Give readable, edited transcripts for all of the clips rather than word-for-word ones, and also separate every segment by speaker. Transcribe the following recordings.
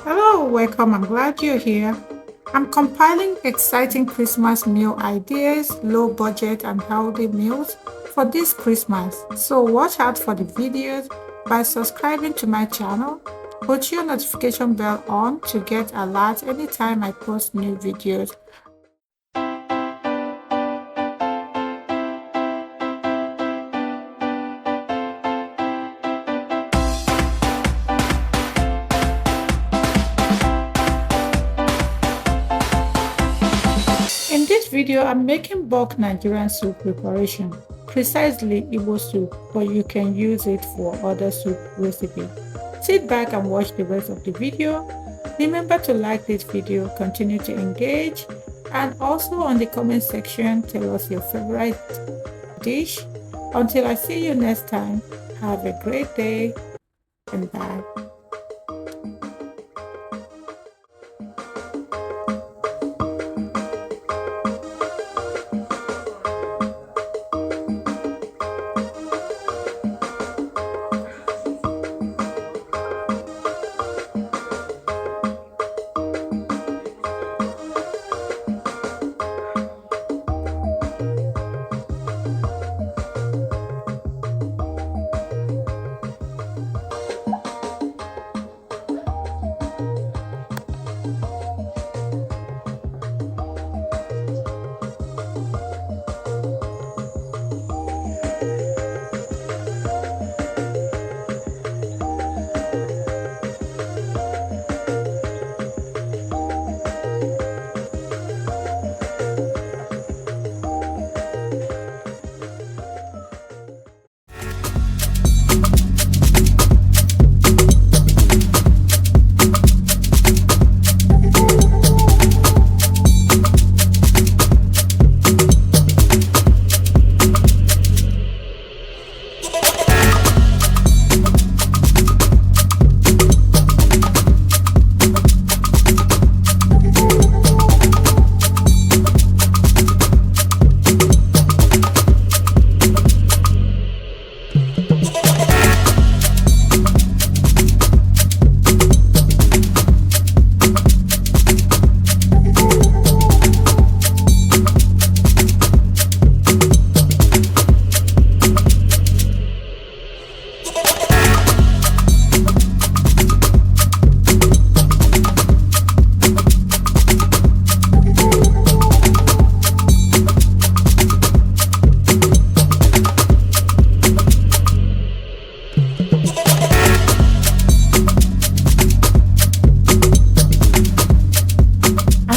Speaker 1: Hello, welcome. I'm glad you're here. I'm compiling exciting Christmas meal ideas, low budget and healthy meals for this Christmas. So watch out for the videos by subscribing to my channel. Put your notification bell on to get alerts anytime I post new videos. In this video, I'm making bulk Nigerian soup preparation, precisely Igbo soup, but you can use it for other soup recipes. Sit back and watch the rest of the video. Remember to like this video, continue to engage, and also on the comment section, tell us your favorite dish. Until I see you next time, have a great day and bye.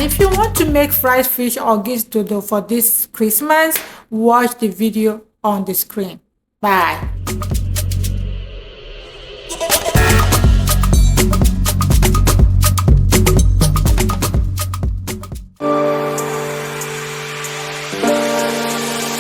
Speaker 1: If you want to make fried fish or geese dodo for this Christmas, watch the video on the screen. Bye.